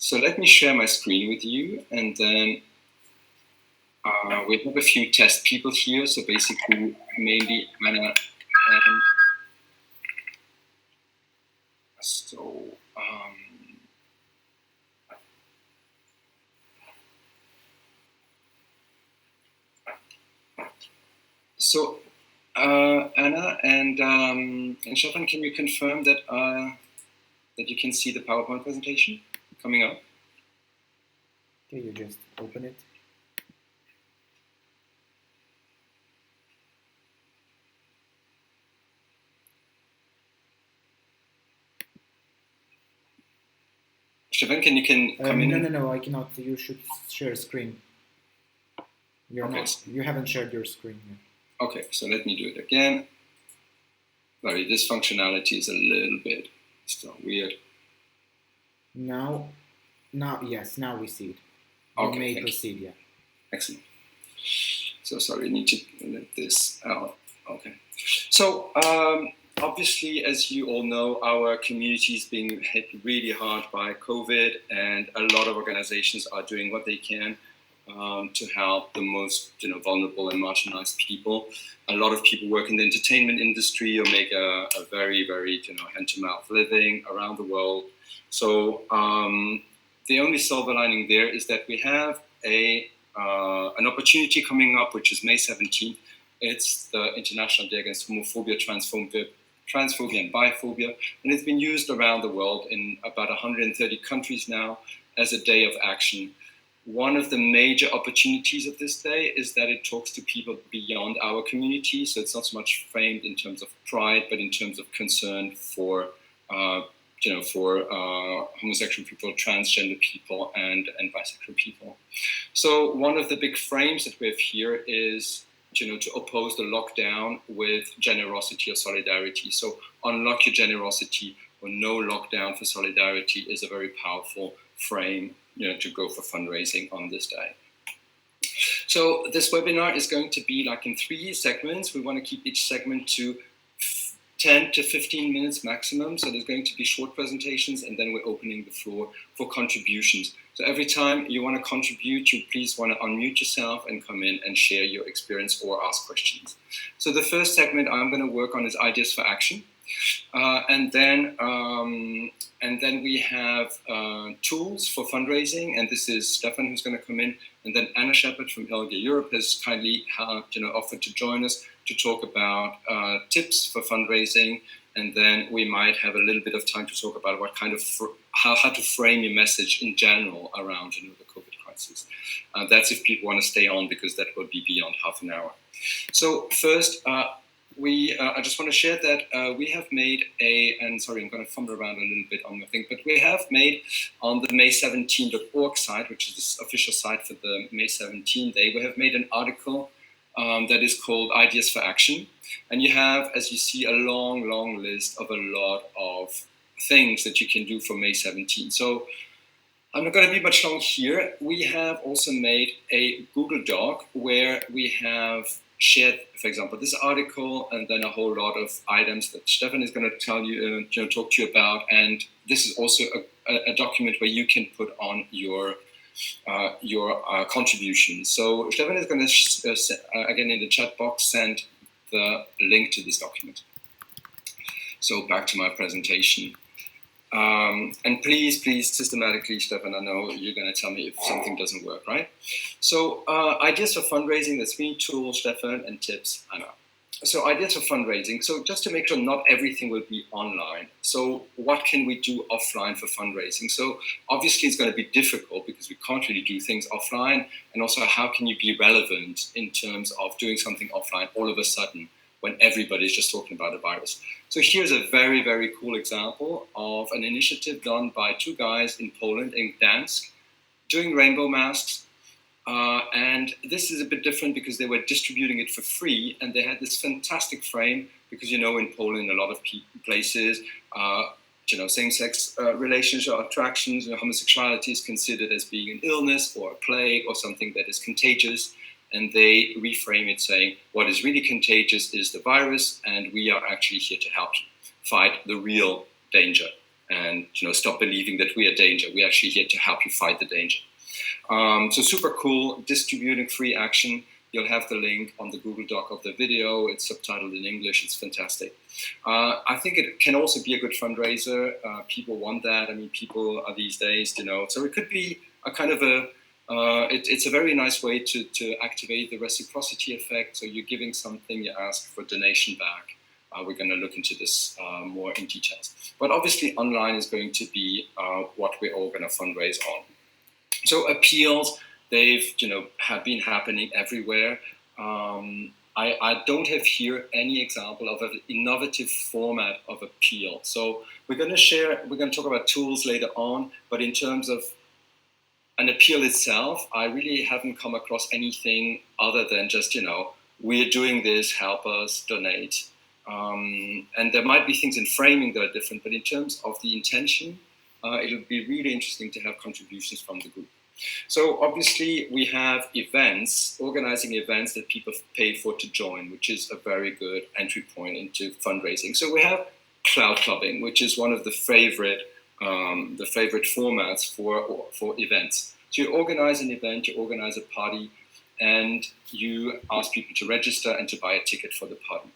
So let me share my screen with you, and then we have a few test people here. So basically, mainly Anna and Anna and Stefan, can you confirm that that you can see the PowerPoint presentation coming up? Okay, you just open it. Stefan, can you come in? No, I cannot. You should share screen. You haven't shared your screen yet. Okay, so let me do it again. Sorry, this functionality is a little bit still weird. Now we see it. Okay, you may proceed, yeah. Excellent. So sorry, I need to let this out. Okay. So obviously, as you all know, our community is being hit really hard by COVID, and a lot of organizations are doing what they can to help the most vulnerable and marginalized people. A lot of people work in the entertainment industry or make a very, very hand-to-mouth living around the world. So the only silver lining there is that we have an opportunity coming up, which is May 17th. It's the International Day Against Homophobia, Transphobia and Biphobia, and it's been used around the world in about 130 countries now as a day of action. One of the major opportunities of this day is that it talks to people beyond our community, so it's not so much framed in terms of pride, but in terms of concern for homosexual people, transgender people, and bisexual people. So one of the big frames that we have here is to oppose the lockdown with generosity or solidarity. So unlock your generosity or no lockdown for solidarity is a very powerful frame to go for fundraising on this day. So this webinar is going to be like in 3 segments. We want to keep each segment to 10 to 15 minutes maximum. So there's going to be short presentations, and then we're opening the floor for contributions. So every time you want to contribute, you please want to unmute yourself and come in and share your experience or ask questions. So the first segment I'm going to work on is ideas for action. And then we have tools for fundraising, and this is Stefan who's going to come in, and then Anna Shepard from ILGA Europe has kindly offered to join us to talk about tips for fundraising, and then we might have a little bit of time to talk about what kind of how to frame your message in general around the COVID crisis. That's if people want to stay on, because that will be beyond half an hour. So first. I just want to share that we have made and sorry, I'm going to fumble around a little bit on the thing, but we have made on the May17.org site, which is the official site for the May 17 day, we have made an article that is called Ideas for Action. And you have, as you see, a long list of a lot of things that you can do for May 17. So I'm not going to be much long here. We have also made a Google Doc where we have shared, for example, this article, and then a whole lot of items that Stefan is going to tell you, talk to you about. And this is also a document where you can put on your contributions. So Stefan is going to, again, in the chat box, send the link to this document. So back to my presentation. And please, systematically, Stefan, I know you're going to tell me if something doesn't work, right? So ideas for fundraising, there's 3 tools, Stefan, and tips, Anna. So ideas for fundraising. So just to make sure not everything will be online. So what can we do offline for fundraising? So obviously it's going to be difficult because we can't really do things offline. And also, how can you be relevant in terms of doing something offline all of a sudden when everybody's just talking about a virus? So here's a very, very cool example of an initiative done by 2 guys in Poland, in Gdansk, doing rainbow masks. And this is a bit different because they were distributing it for free, and they had this fantastic frame because, in Poland, a lot of places, same-sex relationship or attractions, homosexuality is considered as being an illness or a plague or something that is contagious. And they reframe it saying, what is really contagious is the virus, and we are actually here to help you fight the real danger. and stop believing that we are danger. We're actually here to help you fight the danger. So super cool, distributing free action. You'll have the link on the Google Doc of the video. It's subtitled in English. It's fantastic. I think it can also be a good fundraiser. People want that. I mean, people are these days, so it could be a kind of a, it's a very nice way to activate the reciprocity effect. So you're giving something, you ask for donation back. We're going to look into this more in details. But obviously online is going to be what we're all going to fundraise on. So appeals, they've have been happening everywhere. I don't have here any example of an innovative format of appeal. So we're going to talk about tools later on, but in terms of an appeal itself, I really haven't come across anything other than just, we're doing this, help us, donate. And there might be things in framing that are different, but in terms of the intention, it'll be really interesting to have contributions from the group. So obviously we have events, organizing events that people pay for to join, which is a very good entry point into fundraising. So we have cloud clubbing, which is one of the favorite formats for events. So you organize an event, you organize a party, and you ask people to register and to buy a ticket for the party.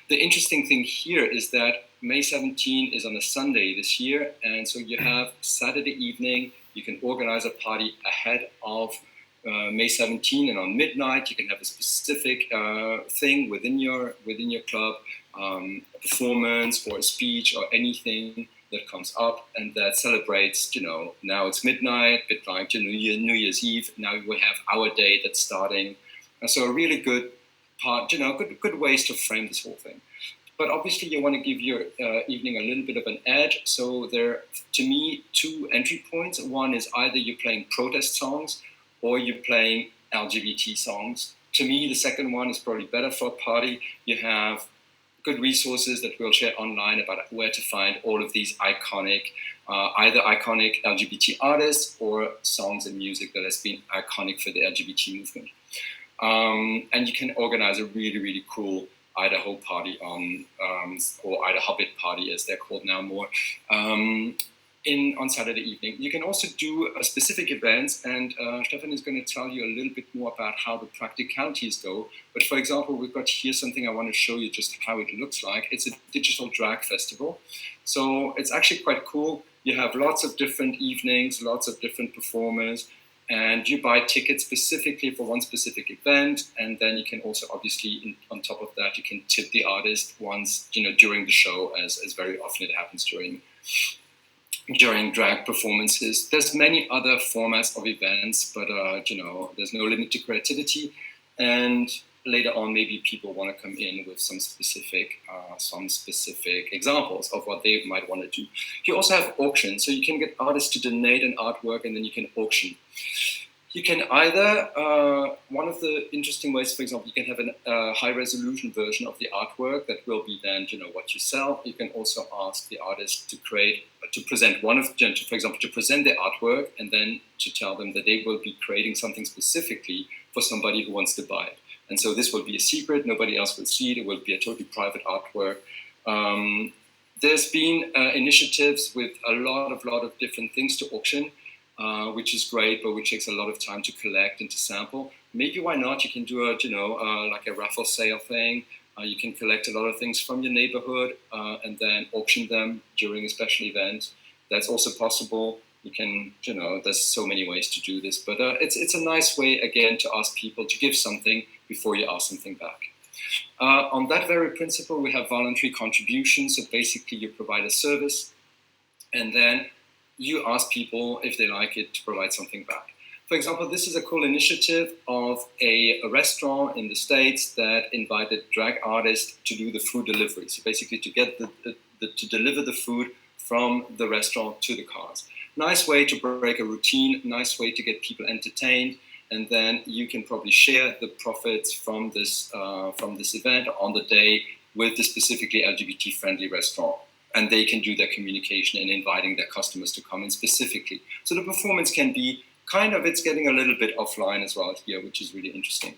The interesting thing here is that May 17 is on a Sunday this year, and so you have Saturday evening. You can organize a party ahead of May 17, and on midnight you can have a specific thing within your club, a performance or a speech or anything that comes up and that celebrates, now it's midnight, a bit like New Year's Eve. Now we have our day that's starting. And so a really good part, good ways to frame this whole thing. But obviously you want to give your evening a little bit of an edge. So there are, to me, two entry points. One is either you're playing protest songs or you're playing LGBT songs. To me, the second one is probably better for a party. You have good resources that we'll share online about where to find all of these iconic, either iconic LGBT artists or songs and music that has been iconic for the LGBT movement. And you can organize a really, really cool Idaho party or Idaho Hobbit party, as they're called now more, on Saturday evening. You can also do specific events, and Stefan is going to tell you a little bit more about how the practicalities go. But for example, we've got here something I want to show you just how it looks like. It's a digital drag festival. So it's actually quite cool. You have lots of different evenings, lots of different performers, and you buy tickets specifically for one specific event. And then you can also, obviously, on top of that, you can tip the artist once, during the show, as very often it happens during drag performances. There's many other formats of events, but there's no limit to creativity. And later on, maybe people want to come in with some specific examples of what they might want to do. You also have auctions, so you can get artists to donate an artwork, and then you can auction. You can either, one of the interesting ways, for example, you can have a high-resolution version of the artwork that will be then, what you sell. You can also ask the artist to present for example, to present their artwork, and then to tell them that they will be creating something specifically for somebody who wants to buy it. And so this will be a secret, nobody else will see it, it will be a totally private artwork. There's been initiatives with a lot of different things to auction, which is great, but which takes a lot of time to collect and to sample. Maybe why not? You can do like a raffle sale thing. You can collect a lot of things from your neighborhood and then auction them during a special event. That's also possible. You can, there's so many ways to do this, but it's a nice way, again, to ask people to give something before you ask something back. On that very principle, we have voluntary contributions. So basically you provide a service and then you ask people if they like it to provide something back. For example, this is a cool initiative of a restaurant in the States that invited drag artists to do the food delivery. So basically to get to deliver the food from the restaurant to the cars. Nice way to break a routine, nice way to get people entertained, and then you can probably share the profits from this event on the day with the specifically LGBT-friendly restaurant. And they can do their communication in inviting their customers to come in specifically. So the performance can be it's getting a little bit offline as well here, which is really interesting.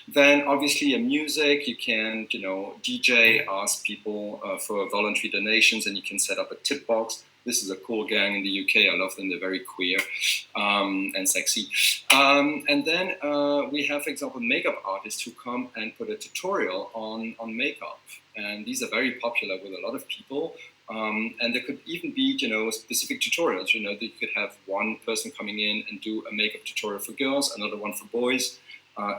Then obviously music, you can, DJ, ask people for voluntary donations, and you can set up a tip box. This is a cool gang in the UK. I love them. They're very queer and sexy. And then we have, for example, makeup artists who come and put a tutorial on makeup. And these are very popular with a lot of people. And there could even be, specific tutorials. That you could have one person coming in and do a makeup tutorial for girls, another one for boys.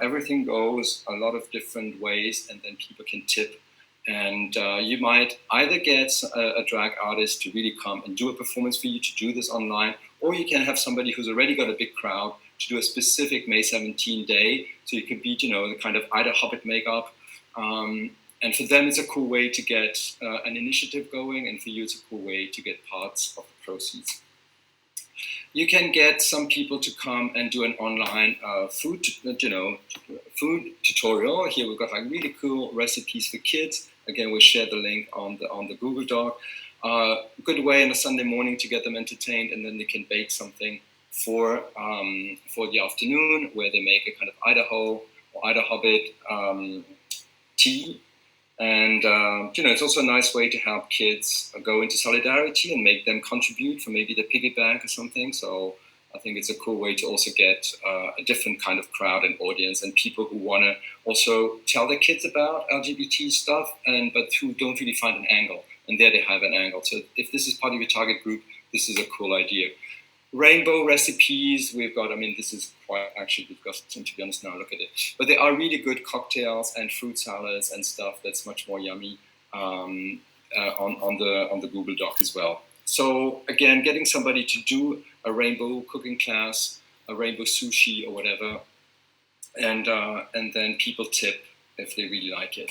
Everything goes a lot of different ways, and then people can tip. And you might either get a drag artist to really come and do a performance for you to do this online, or you can have somebody who's already got a big crowd to do a specific May 17 day. So you could be, the kind of Ida Hobbit makeup. And for them, it's a cool way to get an initiative going, and for you, it's a cool way to get parts of the proceeds. You can get some people to come and do an online food tutorial. Here we've got like really cool recipes for kids. Again, we'll share the link on the Google Doc. Good way on a Sunday morning to get them entertained, and then they can bake something for the afternoon, where they make a kind of Idaho or Ida Hobbit tea. And, it's also a nice way to help kids go into solidarity and make them contribute for maybe the piggy bank or something. So I think it's a cool way to also get a different kind of crowd and audience, and people who want to also tell their kids about LGBT stuff, but who don't really find an angle. And there they have an angle. So if this is part of your target group, this is a cool idea. Rainbow recipes, we've got, this is quite actually disgusting, to be honest, now look at it. But there are really good cocktails and fruit salads and stuff that's much more yummy on the Google Doc as well. So again, getting somebody to do a rainbow cooking class, a rainbow sushi or whatever, and then people tip if they really like it.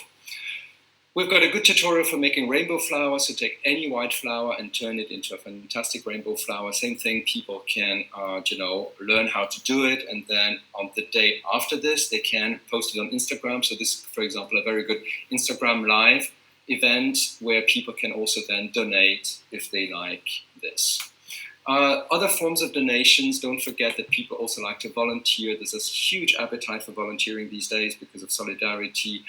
We've got a good tutorial for making rainbow flowers. So take any white flower and turn it into a fantastic rainbow flower. Same thing, people can, learn how to do it. And then on the day after this, they can post it on Instagram. So this is, for example, a very good Instagram live event where people can also then donate if they like this. Other forms of donations, don't forget that people also like to volunteer. There's this huge appetite for volunteering these days because of solidarity,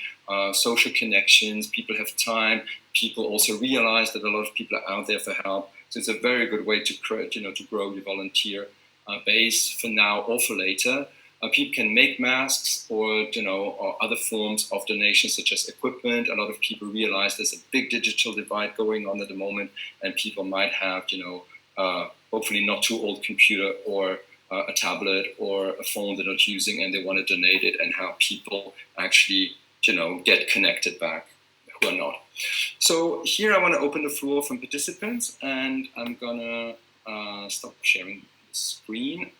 social connections, people have time, people also realize that a lot of people are out there for help. So it's a very good way to grow your volunteer base for now or for later. People can make masks or other forms of donations such as equipment. A lot of people realize there's a big digital divide going on at the moment, and people might have, hopefully not too old computer or a tablet or a phone they're not using, and they want to donate it and help people actually, get connected back who are not. So here I want to open the floor from participants, and I'm gonna stop sharing the screen.